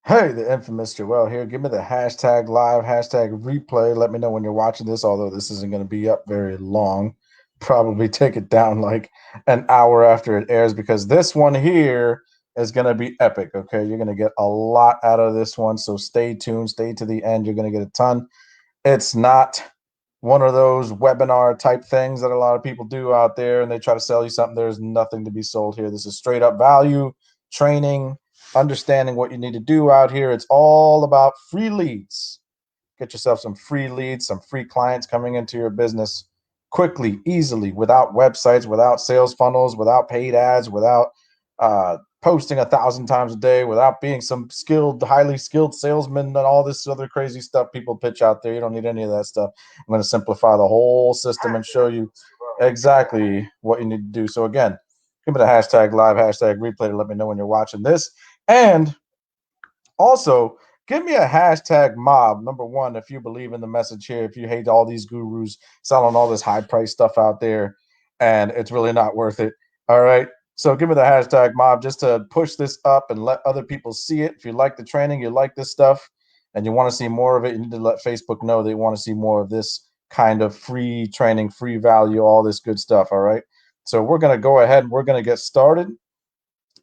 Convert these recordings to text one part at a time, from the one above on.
Hey, the infamous Joel here. Give me the hashtag live, hashtag replay. Let me know when you're watching this, although this isn't going to be up very long. Probably take it down like an hour after it airs because this one here is going to be epic. Okay. You're going to get a lot out of this one. So stay tuned, stay to the end. You're going to get a ton. It's not one of those webinar type things that a lot of people do out there and they try to sell you something. There's nothing to be sold here. This is straight up value, training, understanding what you need to do out here. It's all about free leads. Get yourself some free leads, some free clients coming into your business quickly, easily, without websites, without sales funnels, without paid ads, without posting 1,000 times a day, without being some skilled, highly skilled salesman and all this other crazy stuff people pitch out there. You don't need any of that stuff. I'm going to simplify the whole system and show you exactly what you need to do. So again, give me the hashtag live, hashtag replay to let me know when you're watching this. And also, give me a hashtag mob. Number one, if you believe in the message here, if you hate all these gurus selling all this high price stuff out there and it's really not worth it. All right. So give me the hashtag mob just to push this up and let other people see it. If you like the training, you like this stuff, and you want to see more of it, you need to let Facebook know they want to see more of this kind of free training, free value, all this good stuff. All right. So we're going to go ahead and we're going to get started.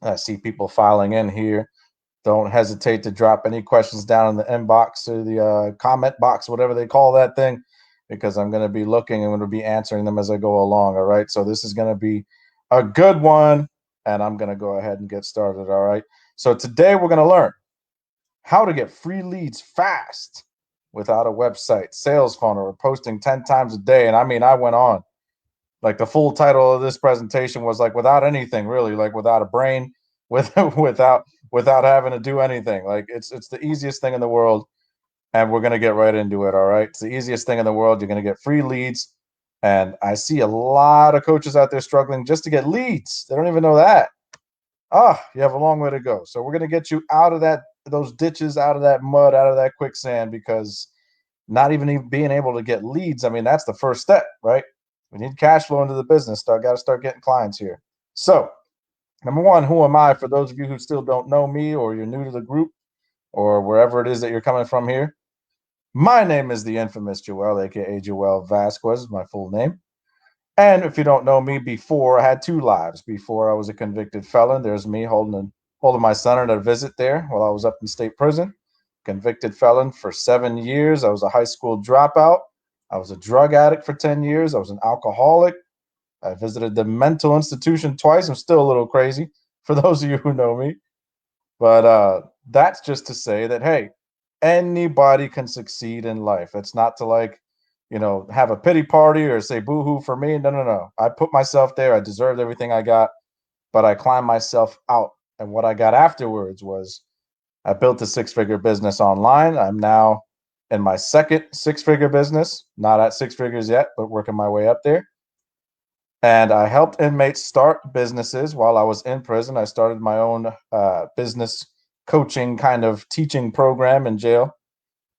I see people filing in here. Don't hesitate to drop any questions down in the inbox or the comment box, whatever they call that thing, because I'm going to be looking and going to be answering them as I go along. All right. So this is going to be a good one. And I'm going to go ahead and get started. All right. So today we're going to learn how to get free leads fast without a website, sales funnel, or posting 10 times a day. And I mean, I went on. Like the full title of this presentation was like without anything, really, like without a brain, with without having to do anything. Like it's the easiest thing in the world, and we're gonna get right into it. All right, it's the easiest thing in the world. You're gonna get free leads, and I see a lot of coaches out there struggling just to get leads. They don't even know that. You have a long way to go. So we're gonna get you out of those ditches, out of that mud, out of that quicksand, because not even being able to get leads. I mean, that's the first step, right? We need cash flow into the business. Got to start getting clients here. So, number one, who am I? For those of you who still don't know me, or you're new to the group, or wherever it is that you're coming from here, my name is the infamous Joel, aka Joel Vasquez, is my full name. And if you don't know me, before I had two lives. Before I was a convicted felon, there's me holding my son at a visit there while I was up in state prison. Convicted felon for 7 years. I was a high school dropout. I was a drug addict for 10 years. I was an alcoholic. I visited the mental institution twice. I'm still a little crazy for those of you who know me. But that's just to say that, hey, anybody can succeed in life. It's not to like, have a pity party or say boohoo for me. No, no, no. I put myself there. I deserved everything I got, but I climbed myself out. And what I got afterwards was I built a six-figure business online. I'm now in my second six-figure business, not at six figures yet, but working my way up there. And I helped inmates start businesses while I was in prison. I started my own business coaching kind of teaching program in jail.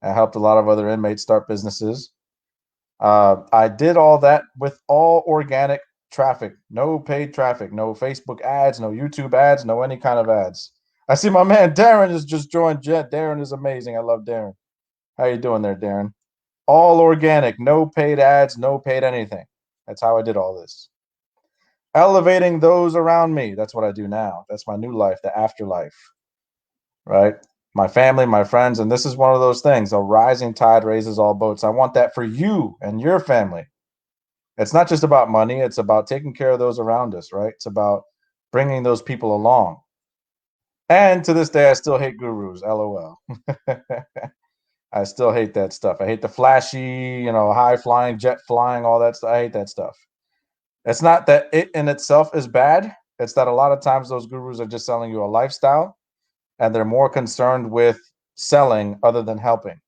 I helped a lot of other inmates start businesses. I did all that with all organic traffic, no paid traffic, no Facebook ads, no YouTube ads, no any kind of ads. I see my man Darren has just joined. Darren is amazing. I love Darren. How you doing there, Darren? All organic, no paid ads, no paid anything. That's how I did all this. Elevating those around me. That's what I do now. That's my new life, the afterlife, right? My family, my friends, and this is one of those things. A rising tide raises all boats. I want that for you and your family. It's not just about money. It's about taking care of those around us, right? It's about bringing those people along. And to this day, I still hate gurus. LOL. I still hate that stuff. I hate the flashy, high flying, jet flying, all that stuff. I hate that stuff. It's not that it in itself is bad. It's that a lot of times those gurus are just selling you a lifestyle and they're more concerned with selling other than helping.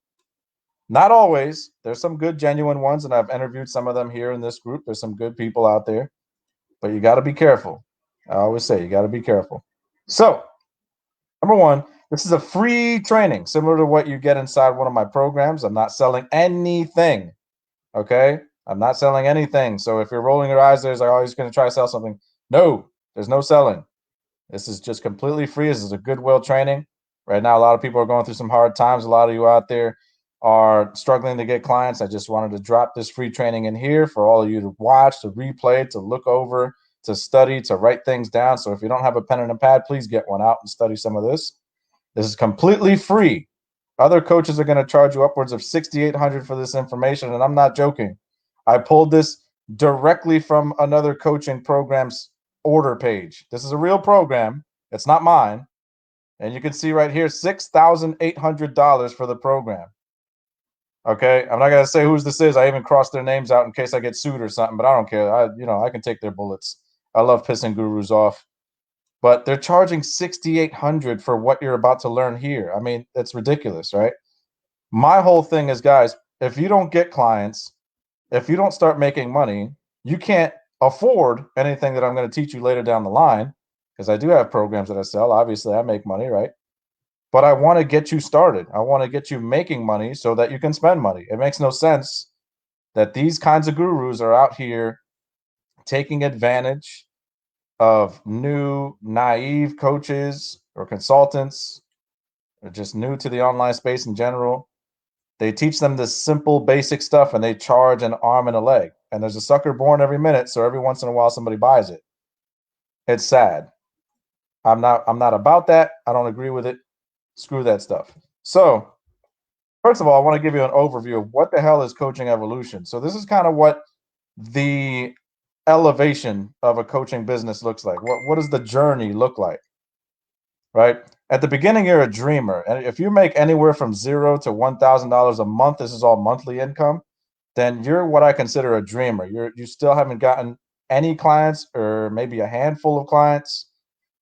Not always. There's some good, genuine ones, and I've interviewed some of them here in this group. There's some good people out there, but you got to be careful. I always say you got to be careful. So, number one, this is a free training, similar to what you get inside one of my programs. I'm not selling anything. Okay. I'm not selling anything. So if you're rolling your eyes, there's like, oh, he's going to try to sell something. No, there's no selling. This is just completely free. This is a goodwill training, Right now, a lot of people are going through some hard times. A lot of you out there are struggling to get clients. I just wanted to drop this free training in here for all of you to watch, to replay, to look over, to study, to write things down. So if you don't have a pen and a pad, please get one out and study some of this. This is completely free. Other coaches are going to charge you upwards of $6,800 for this information, and I'm not joking. I pulled this directly from another coaching program's order page. This is a real program. It's not mine. And you can see right here, $6,800 for the program. Okay, I'm not gonna say whose this is. I even crossed their names out in case I get sued or something, but I don't care. I can take their bullets. I love pissing gurus off. But they're charging $6,800 for what you're about to learn here. I mean, it's ridiculous, right? My whole thing is, guys, if you don't get clients, if you don't start making money, you can't afford anything that I'm going to teach you later down the line, because I do have programs that I sell. Obviously, I make money, right? But I want to get you started. I want to get you making money so that you can spend money. It makes no sense that these kinds of gurus are out here taking advantage of new, naive coaches or consultants, or just new to the online space in general. They teach them this simple, basic stuff, and they charge an arm and a leg. And there's a sucker born every minute, so every once in a while somebody buys it. It's sad. I'm not about that. I don't agree with it. Screw that stuff. So, first of all, I want to give you an overview of what the hell is coaching evolution. So this is kind of what the elevation of a coaching business looks like. What does the journey look like? Right? At the beginning, you're a dreamer. And if you make anywhere from $0 to $1,000 a month, this is all monthly income, then you're what I consider a dreamer. You still haven't gotten any clients, or maybe a handful of clients.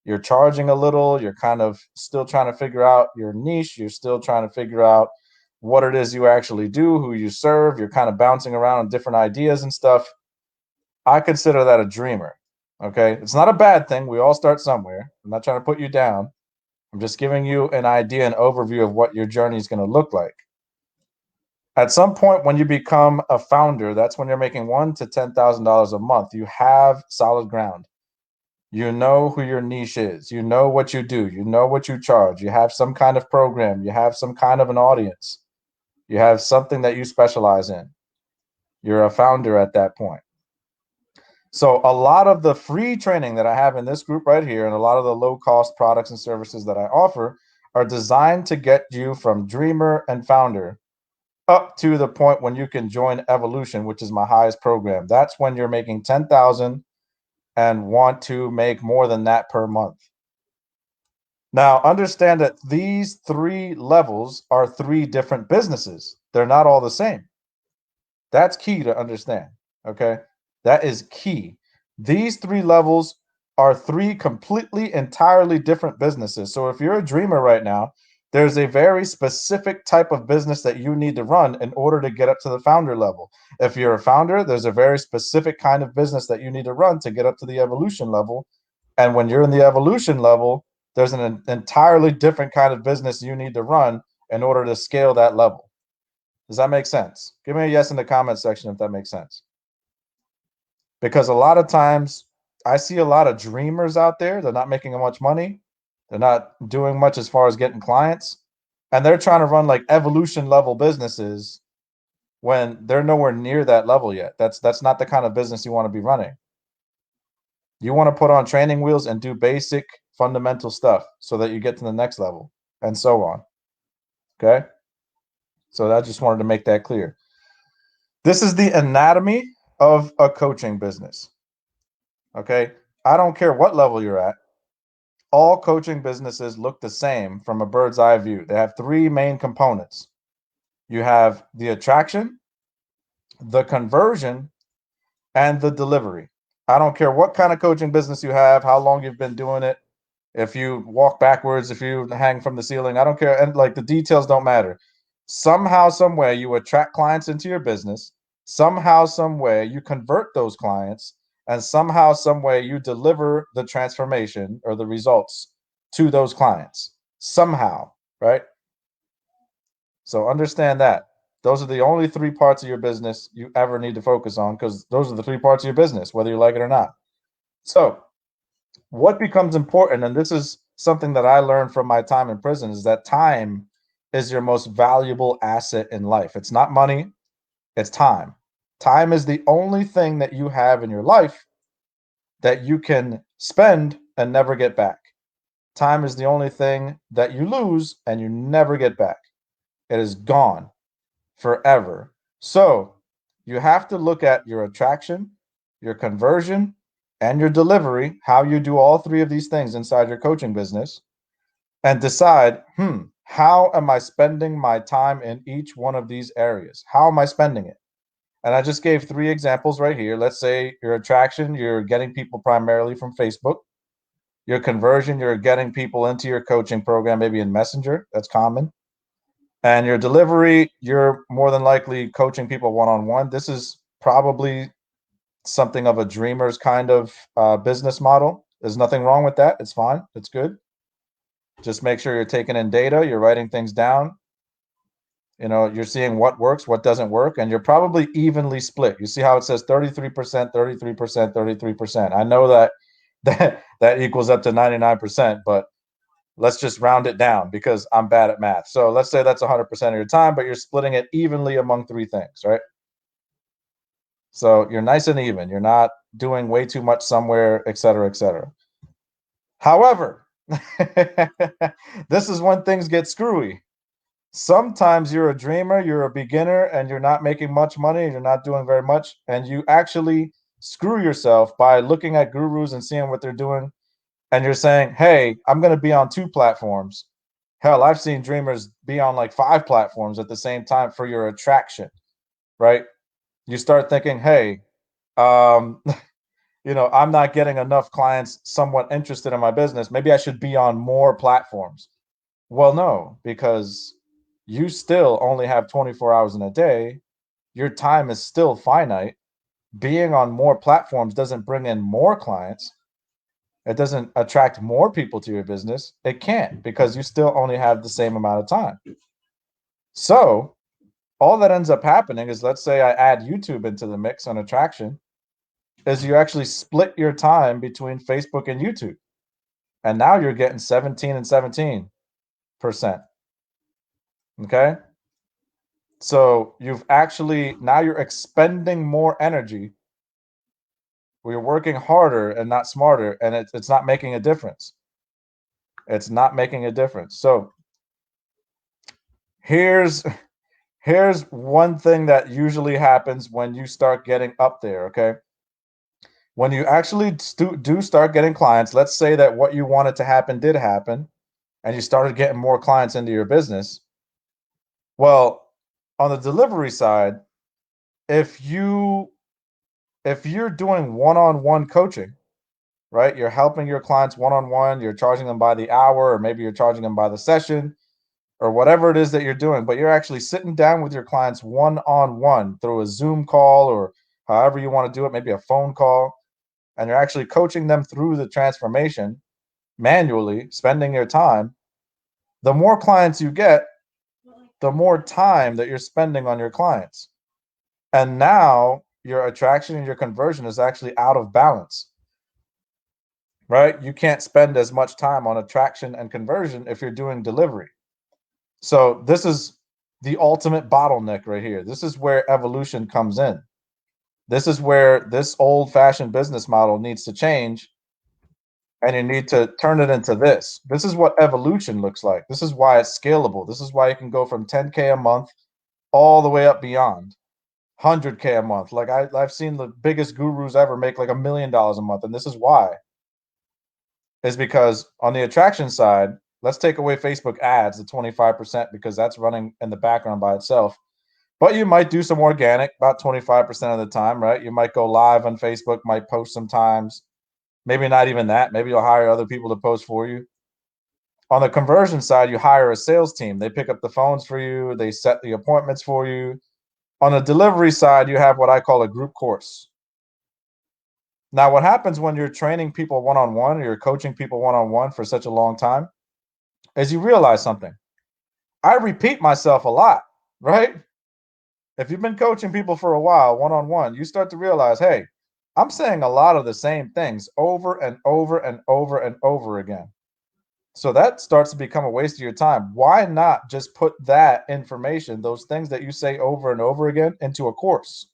You're charging a little. You're kind of still trying to figure out your niche. You're still trying to figure out what it is you actually do, who you serve. You're kind of bouncing around on different ideas and stuff. I consider that a dreamer. Okay. It's not a bad thing. We all start somewhere. I'm not trying to put you down. I'm just giving you an idea, an overview of what your journey is going to look like. At some point, when you become a founder, that's when you're making $1,000 to $10,000 a month. You have solid ground. You know who your niche is. You know what you do. You know what you charge. You have some kind of program. You have some kind of an audience. You have something that you specialize in. You're a founder at that point. So a lot of the free training that I have in this group right here, and a lot of the low-cost products and services that I offer, are designed to get you from dreamer and founder up to the point when you can join Evolution, which is my highest program. That's when you're making 10,000 and want to make more than that per month. Now, understand that these 3 levels are 3 different businesses. They're not all the same. That's key to understand, okay? That is key. These 3 levels are 3 completely, entirely different businesses. So if you're a dreamer right now, there's a very specific type of business that you need to run in order to get up to the founder level. If you're a founder, there's a very specific kind of business that you need to run to get up to the evolution level. And when you're in the evolution level, there's an entirely different kind of business you need to run in order to scale that level. Does that make sense? Give me a yes in the comment section if that makes sense. Because a lot of times I see a lot of dreamers out there. They're not making much money. They're not doing much as far as getting clients. And they're trying to run like evolution level businesses when they're nowhere near that level yet. That's not the kind of business you want to be running. You want to put on training wheels and do basic fundamental stuff so that you get to the next level, and so on. Okay? So I just wanted to make that clear. This is the anatomy of a coaching business. Okay? I don't care what level you're at. All coaching businesses look the same from a bird's eye view. They have 3 main components. You have the attraction, the conversion, and the delivery. I don't care what kind of coaching business you have, how long you've been doing it. If you walk backwards, if you hang from the ceiling, I don't care. And like, the details don't matter. Somehow, some way, you attract clients into your business. Somehow, some way, you convert those clients, and somehow, some way, you deliver the transformation or the results to those clients. Somehow, right? So understand that. Those are the only 3 parts of your business you ever need to focus on, because those are the 3 parts of your business, whether you like it or not. So what becomes important, and this is something that I learned from my time in prison is that time is your most valuable asset in life. It's not money, it's time. Time is the only thing that you have in your life that you can spend and never get back. Time is the only thing that you lose and you never get back. It is gone forever. So you have to look at your attraction, your conversion, and your delivery, how you do all three of these things inside your coaching business, and decide, how am I spending my time in each one of these areas? How am I spending it? And I just gave three examples right here. Let's say your attraction, you're getting people primarily from Facebook. Your conversion, you're getting people into your coaching program, maybe in Messenger. That's common. And your delivery, you're more than likely coaching people one-on-one. This is probably something of a dreamer's kind of business model. There's nothing wrong with that. It's fine. It's good. Just make sure you're taking in data, you're writing things down. You're seeing what works, what doesn't work, and you're probably evenly split. You see how it says 33%, 33%, 33%. I know that equals up to 99%, but let's just round it down because I'm bad at math. So let's say that's 100% of your time, but you're splitting it evenly among three things, right? So you're nice and even. You're not doing way too much somewhere, et cetera, et cetera. However, this is when things get screwy. Sometimes you're a dreamer, you're a beginner, and you're not making much money, and you're not doing very much, and you actually screw yourself by looking at gurus and seeing what they're doing, and you're saying, hey, I'm going to be on 2 platforms. Hell, I've seen dreamers be on like 5 platforms at the same time for your attraction, right? You start thinking, hey, um, I'm not getting enough clients somewhat interested in my business. Maybe I should be on more platforms. Well, no, because you still only have 24 hours in a day. Your time is still finite. Being on more platforms doesn't bring in more clients. It doesn't attract more people to your business. It can't, because you still only have the same amount of time. So all that ends up happening is, let's say I add YouTube into the mix on attraction, is you actually split your time between Facebook and YouTube. And now you're getting 17 and 17%. Okay. So now you're expending more energy. We're working harder and not smarter, and it's not making a difference. It's not making a difference. So here's one thing that usually happens when you start getting up there, okay? When you actually do start getting clients, let's say that what you wanted to happen did happen, and you started getting more clients into your business. Well, on the delivery side, if you're doing one-on-one coaching, right? You're helping your clients one-on-one, you're charging them by the hour, or maybe you're charging them by the session, or whatever it is that you're doing, but you're actually sitting down with your clients one-on-one through a Zoom call, or however you want to do it, maybe a phone call, and you're actually coaching them through the transformation manually, spending your time. The more clients you get, the more time that you're spending on your clients. And now your attraction and your conversion is actually out of balance, right? You can't spend as much time on attraction and conversion if you're doing delivery. So this is the ultimate bottleneck right here. This is where evolution comes in. This is where this old-fashioned business model needs to change, and you need to turn it into this. This is what evolution looks like. This is why it's scalable. This is why you can go from 10K a month all the way up beyond 100K a month. Like I've seen the biggest gurus ever make like $1 million a month, and this is why. Is because on the attraction side, let's take away Facebook ads, the 25%, because that's running in the background by itself. But you might do some organic about 25% of the time, right? You might go live on Facebook, might post sometimes. Maybe not even that. Maybe you'll hire other people to post for you. On the conversion side, you hire a sales team. They pick up the phones for you. They set the appointments for you. On the delivery side, you have what I call a group course. Now, what happens when you're training people one-on-one, or you're coaching people one-on-one for such a long time, is you realize something. I repeat myself a lot, right? If you've been coaching people for a while, one-on-one, you start to realize, hey, I'm saying a lot of the same things over and over and over and over again. So that starts to become a waste of your time. Why not just put that information, those things that you say over and over again, into a course?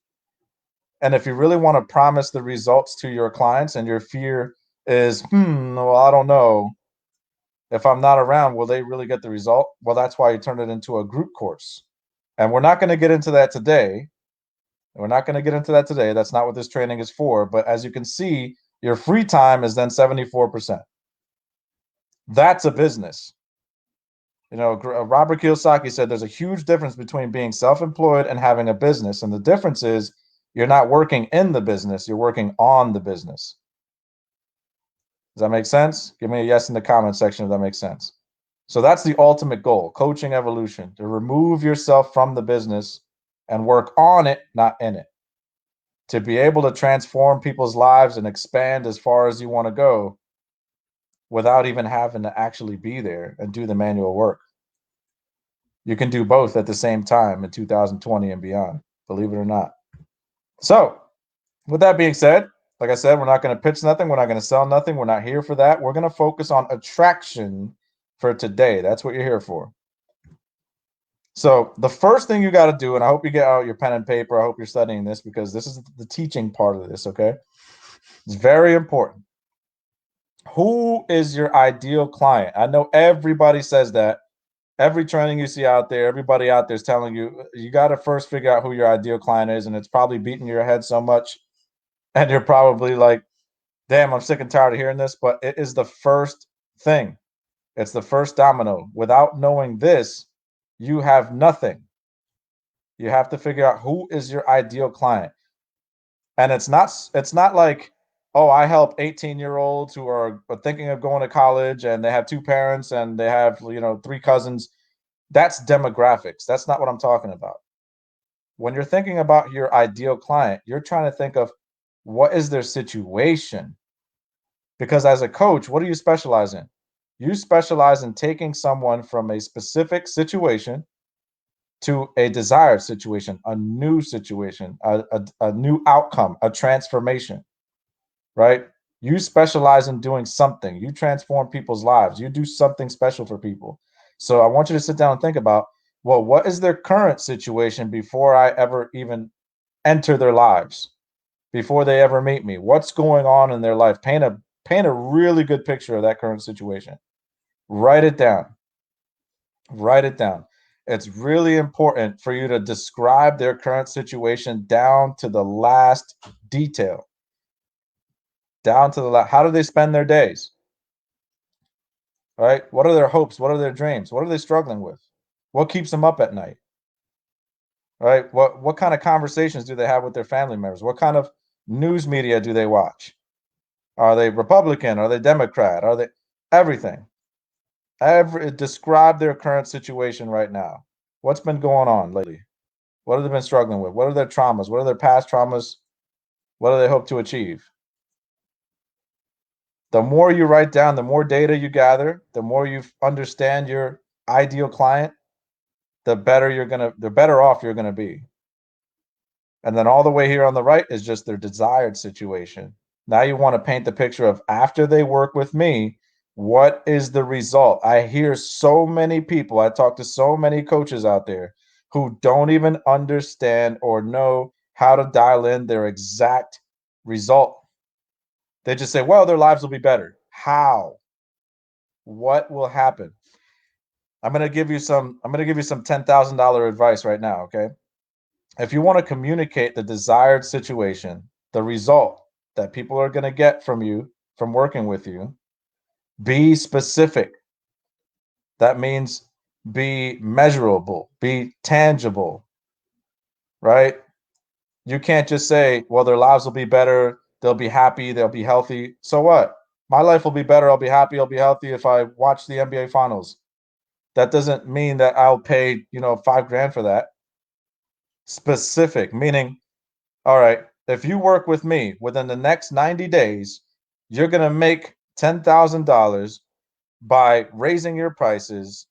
And if you really want to promise the results to your clients and your fear is, well, I don't know. If I'm not around, will they really get the result? Well, that's why you turn it into a group course. And we're not going to get into that today. We're not going to get into that today. That's not what this training is for. But as you can see, your free time is then 74%. That's a business. You know, Robert Kiyosaki said there's a huge difference between being self-employed and having a business. And the difference is you're not working in the business, you're working on the business. Does that make sense? Give me a yes in the comment section if that makes sense. So that's the ultimate goal, coaching evolution, to remove yourself from the business and work on it, not in it. To be able to transform people's lives and expand as far as you want to go without even having to actually be there and do the manual work. You can do both at the same time in 2020 and beyond, believe it or not. So, with that being said, like I said, we're not going to pitch nothing. We're not going to sell nothing. We're not here for that. We're going to focus on attraction for today. That's what you're here for. So the first thing you got to do, and I hope you get out your pen and paper. I hope you're studying this because this is the teaching part of this, okay? It's very important. Who is your ideal client? I know everybody says that. Every training you see out there, everybody out there is telling you, you got to first figure out who your ideal client is. And it's probably beating your head so much. And you're probably like, damn, I'm sick and tired of hearing this. But it is the first thing. It's the first domino. Without knowing this, you have nothing. You have to figure out who is your ideal client. And it's not like, oh, I help 18-year-olds who are thinking of going to college and they have two parents and they have, three cousins. That's demographics. That's not what I'm talking about. When you're thinking about your ideal client, you're trying to think of what is their situation. Because as a coach, what do you specialize in? You specialize in taking someone from a specific situation to a desired situation, a new situation, a new outcome, a transformation, right? You specialize in doing something. You transform people's lives. You do something special for people. So I want you to sit down and think about, well, what is their current situation before I ever even enter their lives, before they ever meet me? What's going on in their life? Paint a really good picture of that current situation. Write it down. Write it down. It's really important for you to describe their current situation down to the last detail. Down to the last. How do they spend their days? Right? What are their hopes? What are their dreams? What are they struggling with? What keeps them up at night? Right? What kind of conversations do they have with their family members? What kind of news media do they watch? Are they Republican? Are they Democrat? Are they everything? Describe their current situation right now. What's been going on lately? What have they been struggling with? What are their traumas? What are their past traumas? What do they hope to achieve? The more you write down, the more data you gather, the more you understand your ideal client, the better off you're gonna be. And then all the way here on the right is just their desired situation. Now you want to paint the picture of after they work with me, what is the result? I hear so many people, I talk to so many coaches out there who don't even understand or know how to dial in their exact result. They just say, well, their lives will be better. How? What will happen? I'm going to give you some $10,000 advice right now, okay? If you want to communicate the desired situation, the result that people are going to get from you, from working with you, be specific. That means be measurable, be tangible, right? You can't just say, well, their lives will be better, they'll be happy, they'll be healthy. So what? My life will be better, I'll be happy, I'll be healthy if I watch the NBA finals. That doesn't mean that I'll pay, $5,000 for that. Specific, meaning, all right, if you work with me within the next 90 days, you're going to make $10,000 by raising your prices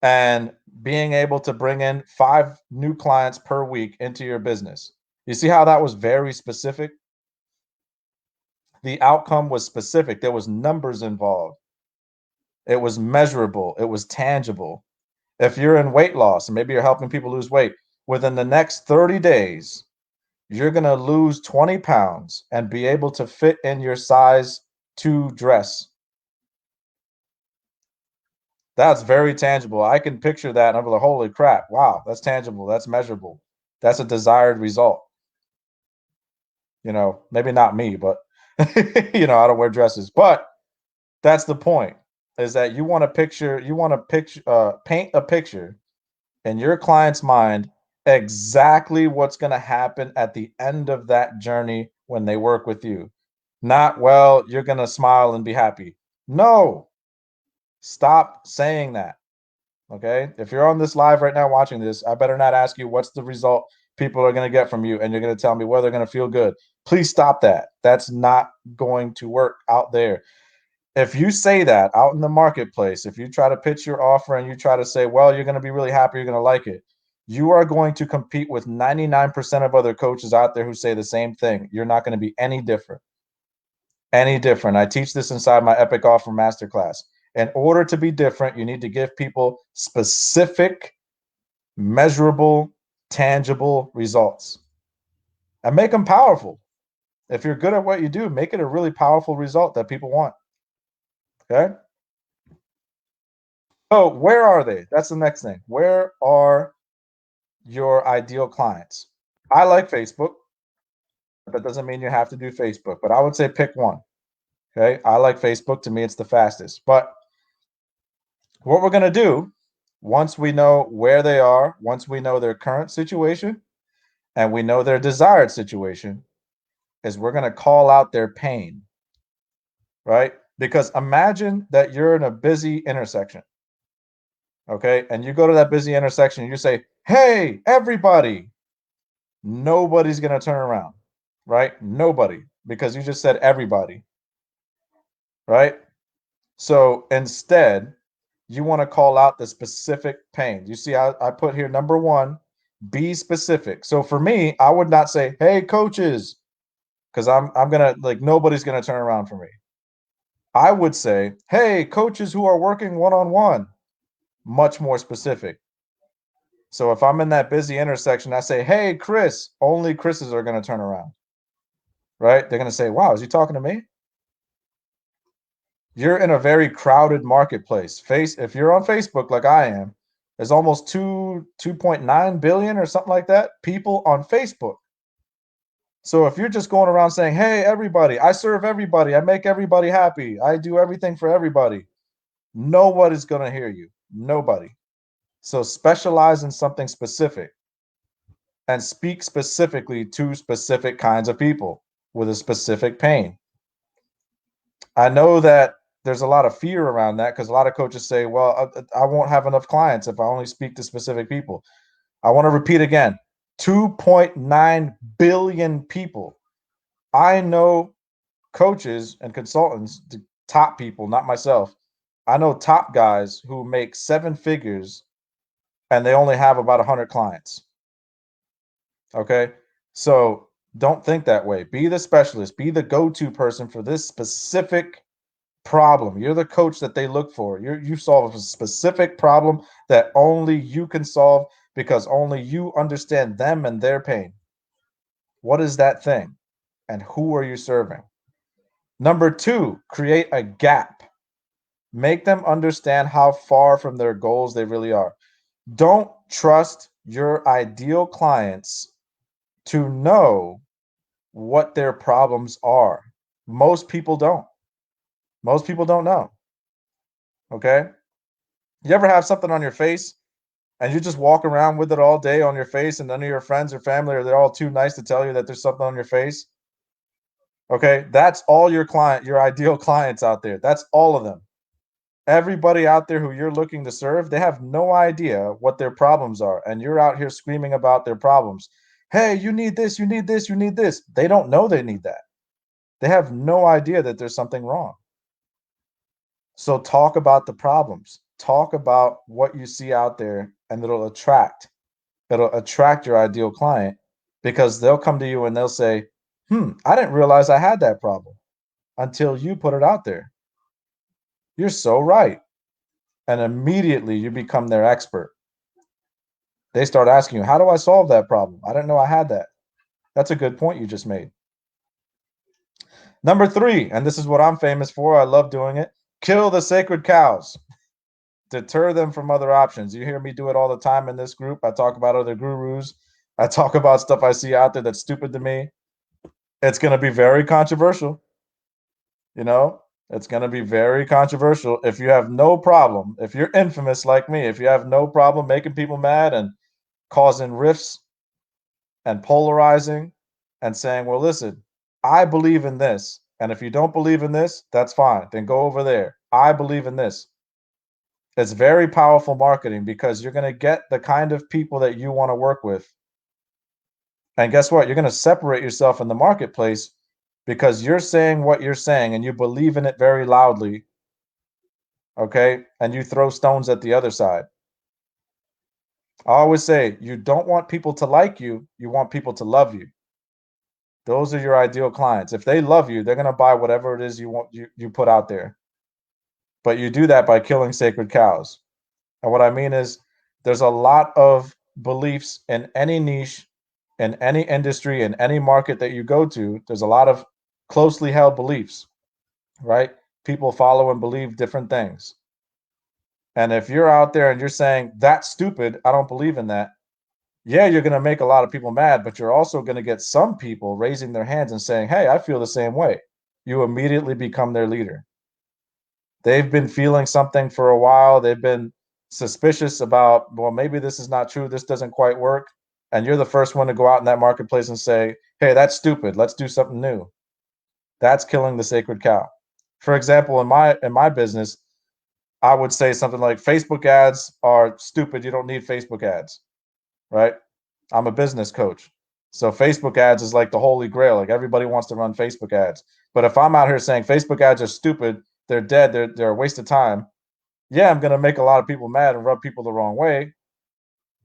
and being able to bring in 5 new clients per week into your business. You see how that was very specific? The outcome was specific. There was numbers involved. It was measurable. It was tangible. If you're in weight loss and maybe you're helping people lose weight, within the next 30 days, you're going to lose 20 pounds and be able to fit in your size 2 dress. That's very tangible. I can picture that and I'm like, holy crap, wow, that's tangible, that's measurable, that's a desired result. Maybe not me, but I don't wear dresses, but that's the point, is that paint a picture in your client's mind exactly what's going to happen at the end of that journey when they work with you. Not, well, you're going to smile and be happy. No, stop saying that. Okay. If you're on this live right now watching this, I better not ask you what's the result people are going to get from you and you're going to tell me whether they're going to feel good. Please stop that. That's not going to work out there. If you say that out in the marketplace, if you try to pitch your offer and you try to say, well, you're going to be really happy, you're going to like it, you are going to compete with 99% of other coaches out there who say the same thing. You're not going to be any different. Any different. I teach this inside my Epic Offer Masterclass. In order to be different, you need to give people specific, measurable, tangible results and make them powerful. If you're good at what you do, make it a really powerful result that people want. Okay. So where are they? That's the next thing. Where are your ideal clients? I like Facebook. That doesn't mean you have to do Facebook, but I would say pick one. Okay. I like Facebook. To me, it's the fastest. But what we're going to do, once we know where they are, once we know their current situation, and we know their desired situation, is we're going to call out their pain, right? Because imagine that you're in a busy intersection, okay? And you go to that busy intersection and you say, hey, everybody. Nobody's going to turn around, right? Nobody, because you just said everybody, right? So instead, you want to call out the specific pain. You see, I put here number one, be specific. So for me, I would not say, hey, coaches, because I'm gonna, like, nobody's gonna turn around for me. I would say, hey, coaches who are working one-on-one, much more specific. So if I'm in that busy intersection, I say, hey, Chris, only Chris's are gonna turn around, right? They're gonna say, wow, is he talking to me? You're in a very crowded marketplace. If you're on Facebook like I am, there's almost 2.9 billion or something like that people on Facebook. So if you're just going around saying, hey, everybody, I serve everybody, I make everybody happy, I do everything for everybody, nobody's going to hear you. Nobody. So specialize in something specific and speak specifically to specific kinds of people with a specific pain. I know that there's a lot of fear around that because a lot of coaches say, well, I won't have enough clients if I only speak to specific people. I want to repeat again, 2.9 billion people. I know coaches and consultants, the top people, not myself. I know top guys who make 7 figures and they only have about 100 clients. Okay. So don't think that way. Be the specialist, be the go-to person for this specific problem. You're the coach that they look for. You solve a specific problem that only you can solve because only you understand them and their pain. What is that thing? And who are you serving? Number 2, create a gap. Make them understand how far from their goals they really are. Don't trust your ideal clients to know what their problems are. Most people don't. Most people don't know. Okay? You ever have something on your face and you just walk around with it all day on your face and none of your friends or family are they're all too nice to tell you that there's something on your face? Okay? That's all your ideal clients out there. That's all of them. Everybody out there who you're looking to serve, they have no idea what their problems are. And you're out here screaming about their problems. Hey, you need this, you need this, you need this. They don't know they need that. They have no idea that there's something wrong. So talk about the problems. Talk about what you see out there, and it'll attract your ideal client because they'll come to you and they'll say, I didn't realize I had that problem until you put it out there. You're so right. and immediately you become their expert. They start asking you, how do I solve that problem? I didn't know I had that. That's a good point you just made. Number 3, and this is what I'm famous for, I love doing it, kill the sacred cows. Deter them from other options. You hear me do it all the time in this group. I talk about other gurus. I talk about stuff I see out there that's stupid to me. It's going to be very controversial. You know, it's going to be very controversial. If you have no problem, if you're infamous like me, if you have no problem making people mad and causing rifts and polarizing and saying, well, listen, I believe in this. And if you don't believe in this, that's fine. Then go over there. I believe in this. It's very powerful marketing because you're going to get the kind of people that you want to work with. And guess what? You're going to separate yourself in the marketplace because you're saying what you're saying and you believe in it very loudly. Okay. And you throw stones at the other side. I always say you don't want people to like you. You want people to love you. Those are your ideal clients. If they love you, they're going to buy whatever it is you want you put out there. But you do that by killing sacred cows. And what I mean is there's a lot of beliefs in any niche, in any industry, in any market that you go to. There's a lot of closely held beliefs, right? People follow and believe different things. And if you're out there and you're saying, that's stupid, I don't believe in that, yeah, you're going to make a lot of people mad, but you're also going to get some people raising their hands and saying, hey, I feel the same way. You immediately become their leader. They've been feeling something for a while. They've been suspicious about, well, maybe this is not true. This doesn't quite work. And you're the first one to go out in that marketplace and say, hey, that's stupid. Let's do something new. That's killing the sacred cow. For example, in my business, I would say something like Facebook ads are stupid. You don't need Facebook ads, right? I'm a business coach. So Facebook ads is like the holy grail. Like everybody wants to run Facebook ads. But if I'm out here saying Facebook ads are stupid, they're dead, they're a waste of time, yeah, I'm going to make a lot of people mad and rub people the wrong way.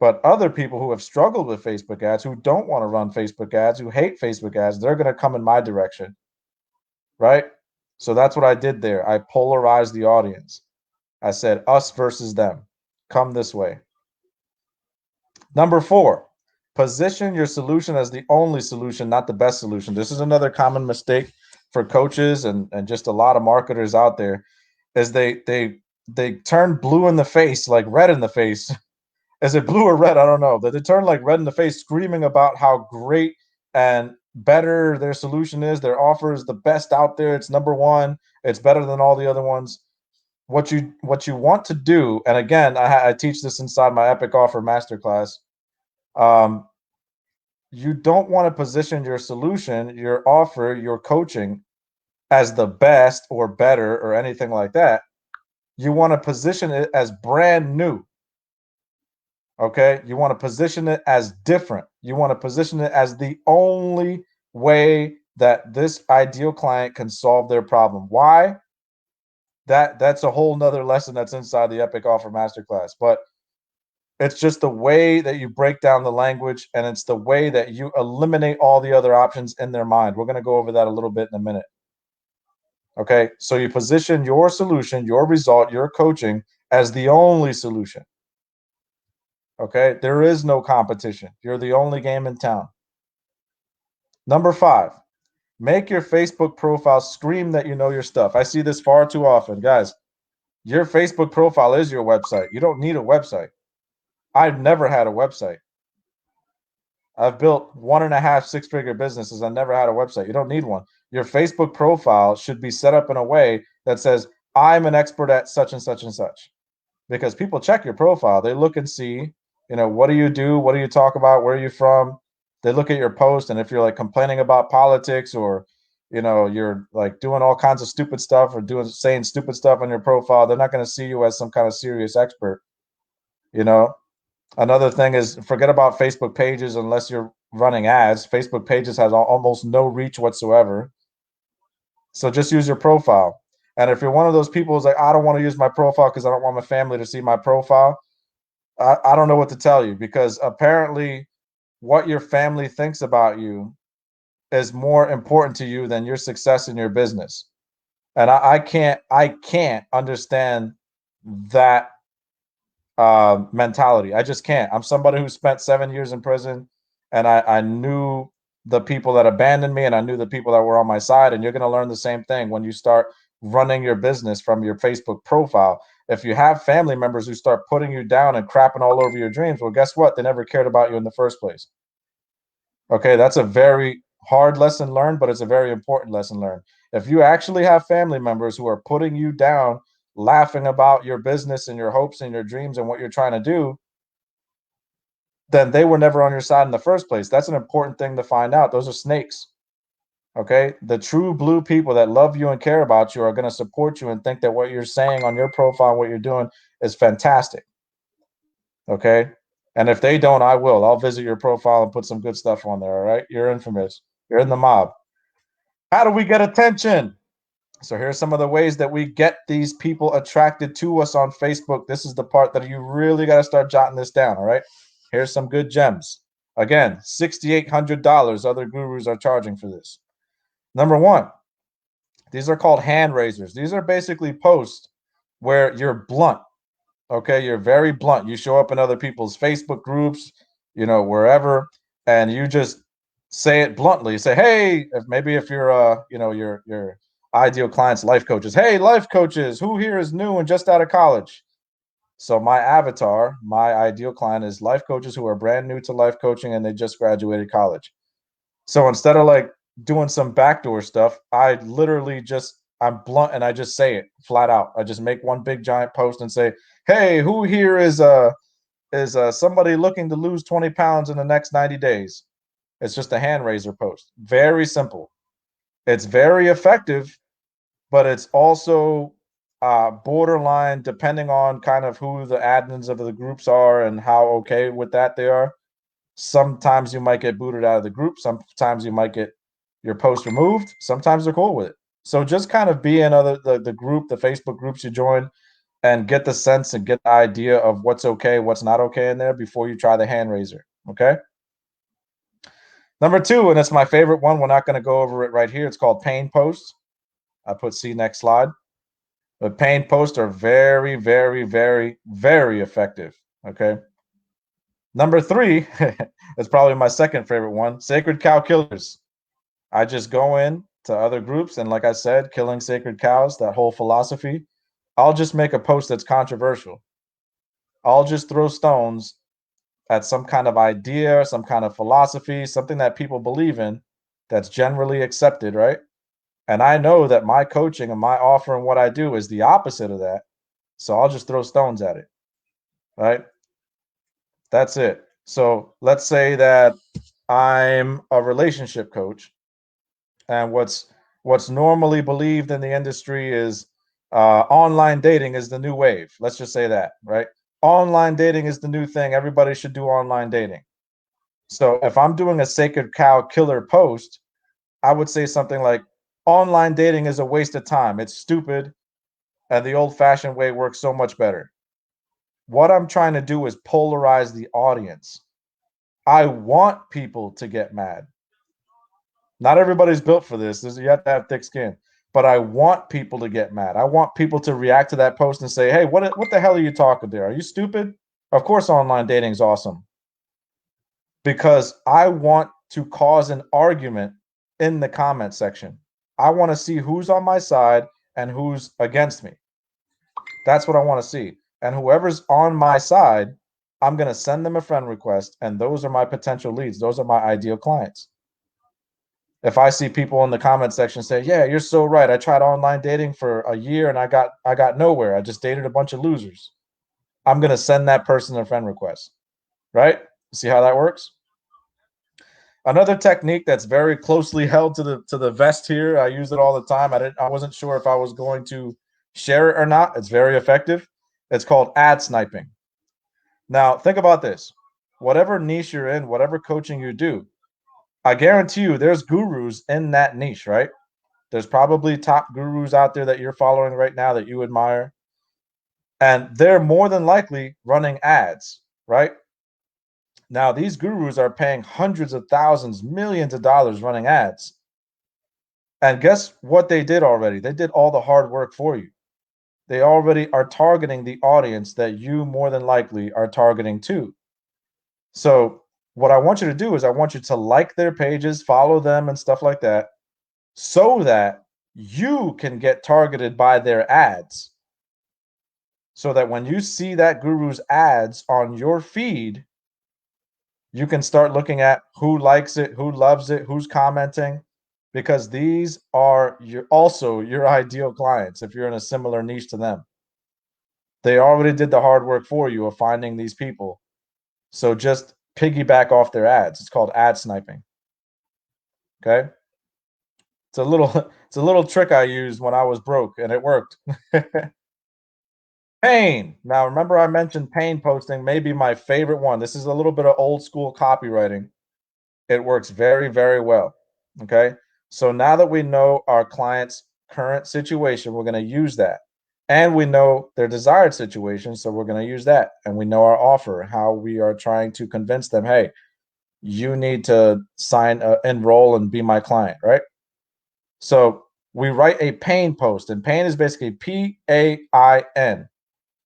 But other people who have struggled with Facebook ads, who don't want to run Facebook ads, who hate Facebook ads, they're going to come in my direction, right? So that's what I did there. I polarized the audience. I said, us versus them. Come this way. Number 4, position your solution as the only solution, not the best solution. This is another common mistake for coaches and just a lot of marketers out there is they turn blue in the face, like red in the face. Is it blue or red? I don't know. They turn like red in the face, screaming about how great and better their solution is. Their offer is the best out there. It's number one. It's better than all the other ones. What you want to do, and again, I teach this inside my Epic Offer Masterclass. Um, you don't want to position your solution, your offer, your coaching as the best or better or anything like that. You want to position it as brand new. Okay. You want to position it as different. You want to position it as the only way that this ideal client can solve their problem. Why? That's a whole nother lesson that's inside the Epic Offer Masterclass. But it's just the way that you break down the language and it's the way that you eliminate all the other options in their mind. We're going to go over that a little bit in a minute. Okay. So you position your solution, your result, your coaching as the only solution. Okay. There is no competition. You're the only game in town. Number 5, make your Facebook profile scream that you know your stuff. I see this far too often. Guys, your Facebook profile is your website. You don't need a website. I've never had a website. I've built 1.5 six-figure businesses. I never had a website. You don't need one. Your Facebook profile should be set up in a way that says, I'm an expert at such and such and such. Because people check your profile. They look and see, what do you do? What do you talk about? Where are you from? They look at your post. And if you're like complaining about politics or, you're like doing all kinds of stupid stuff or saying stupid stuff on your profile, they're not going to see you as some kind of serious expert. Another thing is forget about Facebook pages unless you're running ads. Facebook pages has almost no reach whatsoever. So just use your profile. And if you're one of those people who's like, I don't want to use my profile because I don't want my family to see my profile, I don't know what to tell you, because apparently what your family thinks about you is more important to you than your success in your business. And I can't understand that mentality. I just can't. I'm somebody who spent 7 years in prison, and I knew the people that abandoned me, and I knew the people that were on my side. And you're going to learn the same thing when you start running your business from your Facebook profile. If you have family members who start putting you down and crapping all over your dreams, well, guess what? They never cared about you in the first place. Okay, that's a very hard lesson learned, but it's a very important lesson learned. If you actually have family members who are putting you down, laughing about your business and your hopes and your dreams and what you're trying to do, then they were never on your side in the first place. That's an important thing to find out. Those are snakes. Okay. The true blue people that love you and care about you are going to support you and think that what you're saying on your profile, what you're doing is fantastic. Okay. And if they don't, I will. I'll visit your profile and put some good stuff on there. All right. You're infamous. You're in the mob. How do we get attention? So here's some of the ways that we get these people attracted to us on Facebook. This is the part that you really got to start jotting this down. All right. Here's some good gems. Again, $6,800 other gurus are charging for this. Number one, these are called hand raisers. These are basically posts where you're blunt. Okay, you're very blunt. You show up in other people's Facebook groups, wherever, and you just say it bluntly. Say, hey, if you're your ideal clients, life coaches. Hey, life coaches, who here is new and just out of college? So my avatar, my ideal client is life coaches who are brand new to life coaching and they just graduated college. So instead of like doing some backdoor stuff, I'm blunt and I just say it flat out. I just make one big giant post and say, "Hey, who here is somebody looking to lose 20 pounds in the next 90 days?" It's just a hand raiser post. Very simple. It's very effective, but it's also borderline depending on kind of who the admins of the groups are and how okay with that they are. Sometimes you might get booted out of the group. Sometimes you might get your post removed. Sometimes they're cool with it. So just kind of be in the group, the Facebook groups you join, and get the sense and get the idea of what's okay, what's not okay in there before you try the hand raiser. Okay. Number two, and it's my favorite one. We're not going to go over it right here. It's called pain posts. I put C next slide. But pain posts are very, very, very, very effective. Okay. Number three, it's probably my second favorite one, sacred cow killers. I just go in to other groups and like I said, killing sacred cows, that whole philosophy, I'll just make a post that's controversial. I'll just throw stones at some kind of idea, some kind of philosophy, something that people believe in that's generally accepted, right? And I know that my coaching and my offer and what I do is the opposite of that. So I'll just throw stones at it, right? That's it. So let's say that I'm a relationship coach, and what's normally believed in the industry is online dating is the new wave. Let's just say that, right? Online dating is the new thing. Everybody should do online dating. So if I'm doing a sacred cow killer post, I would say something like, online dating is a waste of time. It's stupid, and the old-fashioned way works so much better. What I'm trying to do is polarize the audience. I want people to get mad. Not everybody's built for this. You have to have thick skin. But I want people to get mad. I want people to react to that post and say, hey, what the hell are you talking there? Are you stupid? Of course, online dating is awesome. Because I want to cause an argument in the comment section. I want to see who's on my side and who's against me. That's what I want to see. And whoever's on my side, I'm going to send them a friend request. And those are my potential leads. Those are my ideal clients. If I see people in the comment section say, yeah, you're so right. I tried online dating for a year and I got nowhere. I just dated a bunch of losers. I'm going to send that person a friend request. Right? See how that works? Another technique that's very closely held to the vest here. I use it all the time. I wasn't sure if I was going to share it or not. It's very effective. It's called ad sniping. Now, think about this. Whatever niche you're in, whatever coaching you do, I guarantee you there's gurus in that niche, right? There's probably top gurus out there that you're following right now that you admire. And they're more than likely running ads, right? Now, these gurus are paying hundreds of thousands, millions of dollars running ads. And guess what they did already? They did all the hard work for you. They already are targeting the audience that you more than likely are targeting too. So what I want you to do is I want you to like their pages, follow them and stuff like that, so that you can get targeted by their ads. So that when you see that guru's ads on your feed, you can start looking at who likes it, who loves it, who's commenting, because these are also your ideal clients if you're in a similar niche to them. They already did the hard work for you of finding these people. So just piggyback off their ads. It's called ad sniping. Okay? It's a little trick I used when I was broke and it worked. Pain. Now remember I mentioned pain posting, maybe my favorite one. This is a little bit of old school copywriting. It works very, very well. Okay. So now that we know our client's current situation, we're going to use that. And we know their desired situation. So we're going to use that. And we know our offer, how we are trying to convince them, hey, you need to enroll and be my client, right? So we write a pain post, and pain is basically PAIN.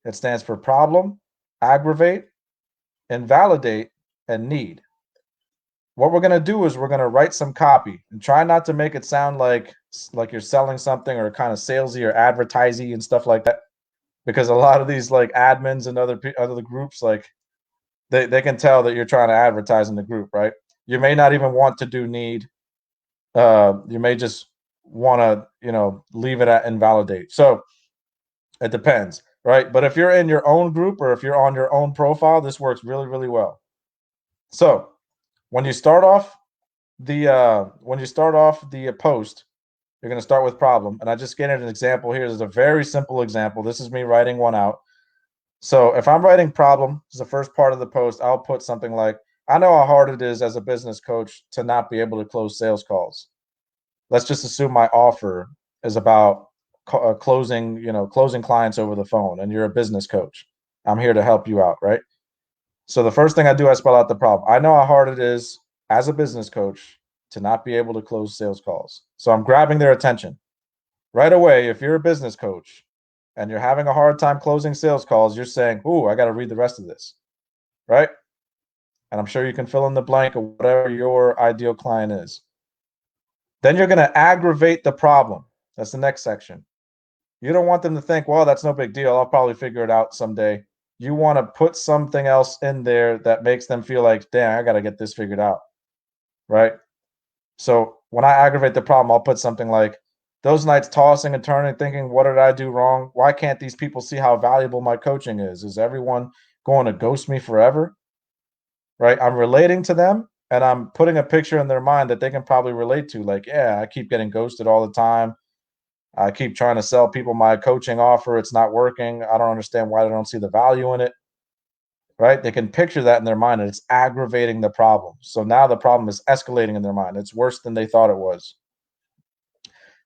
It stands for problem, aggravate, invalidate, and need. What we're going to do is we're going to write some copy and try not to make it sound like you're selling something or kind of salesy or advertising and stuff like that, because a lot of these like admins and other groups, like they can tell that you're trying to advertise in the group, right? You may not even want to do need. You may just want to, leave it at invalidate. So it depends, right? But if you're in your own group or if you're on your own profile, this works really, really well. So when you start off the post, you're going to start with problem. And I just gave an example here. This is a very simple example. This is me writing one out. So if I'm writing problem, this is the first part of the post, I'll put something like, I know how hard it is as a business coach to not be able to close sales calls. Let's just assume my offer is about closing clients over the phone, and you're a business coach. I'm here to help you out, right? So the first thing I do, I spell out the problem. I know how hard it is as a business coach to not be able to close sales calls. So I'm grabbing their attention. Right away, if you're a business coach and you're having a hard time closing sales calls, you're saying, "Ooh, I got to read the rest of this." Right? And I'm sure you can fill in the blank of whatever your ideal client is. Then you're going to aggravate the problem. That's the next section. You don't want them to think, well, that's no big deal. I'll probably figure it out someday. You want to put something else in there that makes them feel like, damn, I got to get this figured out. Right? So when I aggravate the problem, I'll put something like, those nights tossing and turning, thinking, what did I do wrong? Why can't these people see how valuable my coaching is? Is everyone going to ghost me forever? Right? I'm relating to them and I'm putting a picture in their mind that they can probably relate to. Like, yeah, I keep getting ghosted all the time. I keep trying to sell people my coaching offer. It's not working. I don't understand why they don't see the value in it. Right? They can picture that in their mind and it's aggravating the problem. So now the problem is escalating in their mind. It's worse than they thought it was.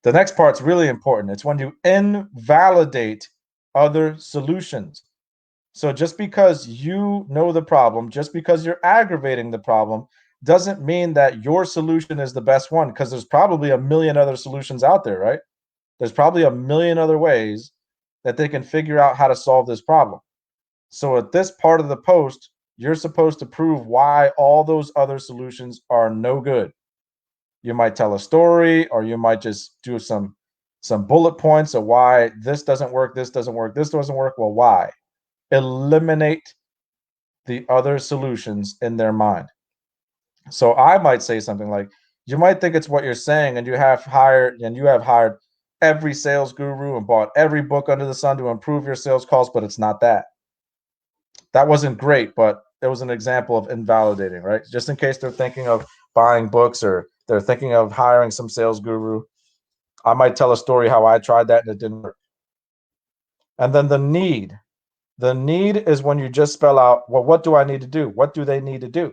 The next part's really important. It's when you invalidate other solutions. So just because you know the problem, just because you're aggravating the problem, doesn't mean that your solution is the best one, because there's probably a million other solutions out there, right? There's probably a million other ways that they can figure out how to solve this problem. So at this part of the post, you're supposed to prove why all those other solutions are no good. You might tell a story, or you might just do some bullet points of why this doesn't work, this doesn't work, this doesn't work. Well, why? Eliminate the other solutions in their mind. So I might say something like, you might think it's what you're saying, and you have hired every sales guru and bought every book under the sun to improve your sales calls, but it's not that. That wasn't great, but it was an example of invalidating, right? Just in case they're thinking of buying books or they're thinking of hiring some sales guru, I might tell a story how I tried that and it didn't work. And then the need. The need is when you just spell out, well, what do I need to do? What do they need to do?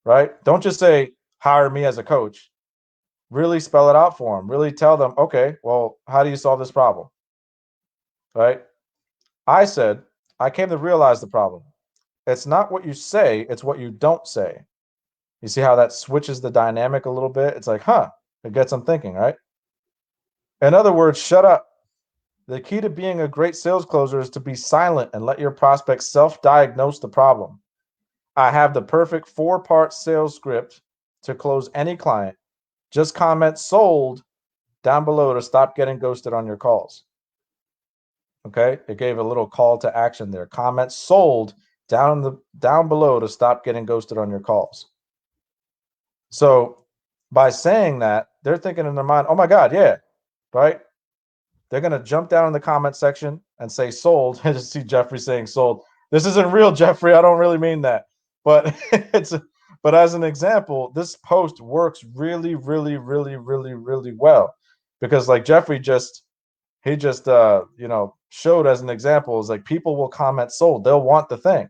Right? Don't just say, hire me as a coach. Really spell it out for them. Really tell them, okay, well, how do you solve this problem? Right? I said, I came to realize the problem. It's not what you say, it's what you don't say. You see how that switches the dynamic a little bit? It's like, it gets them thinking, right? In other words, shut up. The key to being a great sales closer is to be silent and let your prospects self-diagnose the problem. I have the perfect 4-part sales script to close any client. Just comment sold down below to stop getting ghosted on your calls. Okay, it gave a little call to action there. Comment sold down below to stop getting ghosted on your calls. So by saying that, they're thinking in their mind, oh my God, yeah, right? They're gonna jump down in the comment section and say sold. I just see Jeffrey saying sold. This isn't real, Jeffrey. I don't really mean that. But but as an example, this post works really, really, really, really, really well. Because like Jeffrey just showed as an example is like people will comment sold. They'll want the thing,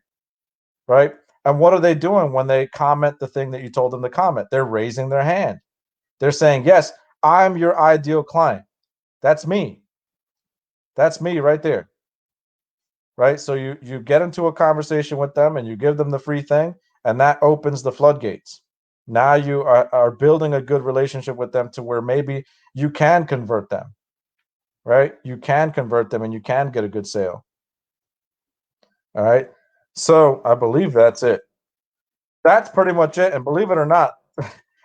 right? And what are they doing when they comment the thing that you told them to comment? They're raising their hand. They're saying, yes, I'm your ideal client. That's me. That's me right there. Right? So you get into a conversation with them and you give them the free thing, and that opens the floodgates. Now you are building a good relationship with them to where maybe you can convert them, right? You can convert them and you can get a good sale. All right. So I believe that's it. That's pretty much it. And believe it or not,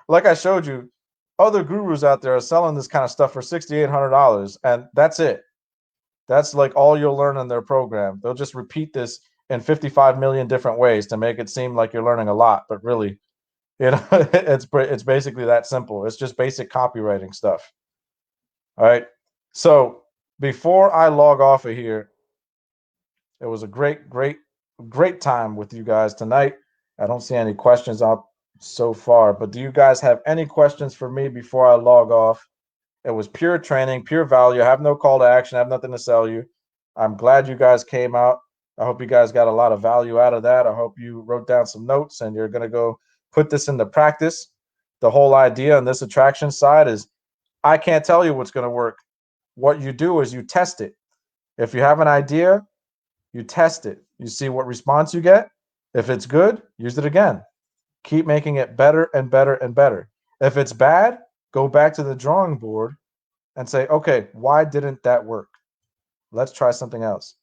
like I showed you, other gurus out there are selling this kind of stuff for $6,800, and that's it. That's like all you'll learn in their program. They'll just repeat this in 55 million different ways to make it seem like you're learning a lot, but really, it's basically that simple. It's just basic copywriting stuff. All right. So before I log off of here, it was a great time with you guys tonight. I don't see any questions out so far, but do you guys have any questions for me before I log off? It was pure training, pure value. I have no call to action. I have nothing to sell you. I'm glad you guys came out. I hope you guys got a lot of value out of that. I hope you wrote down some notes and you're going to go put this into practice. The whole idea on this attraction side is I can't tell you what's going to work. What you do is you test it. If you have an idea, you test it. You see what response you get. If it's good, use it again. Keep making it better and better and better. If it's bad, go back to the drawing board and say, okay, why didn't that work? Let's try something else.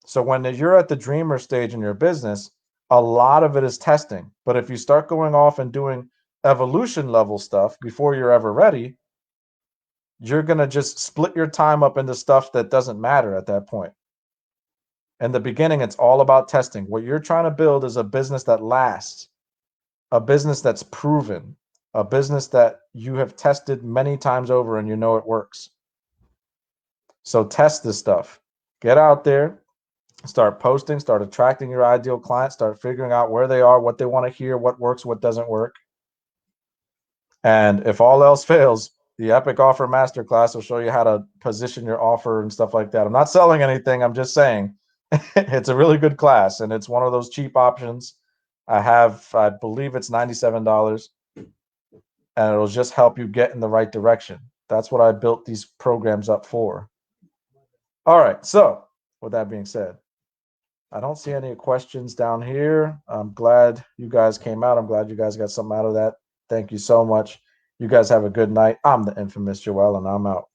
So when you're at the dreamer stage in your business, a lot of it is testing. But if you start going off and doing evolution level stuff before you're ever ready, you're going to just split your time up into stuff that doesn't matter at that point. In the beginning, it's all about testing. What you're trying to build is a business that lasts, a business that's proven, a business that you have tested many times over and you know it works. So test this stuff. Get out there, start posting, start attracting your ideal client, start figuring out where they are, what they want to hear, what works, what doesn't work. And if all else fails, the Epic Offer Masterclass will show you how to position your offer and stuff like that. I'm not selling anything. I'm just saying it's a really good class, and it's one of those cheap options. I believe it's $97, and it'll just help you get in the right direction. That's what I built these programs up for. All right. So with that being said, I don't see any questions down here. I'm glad you guys came out. I'm glad you guys got something out of that. Thank you so much. You guys have a good night. I'm the infamous Joel, and I'm out.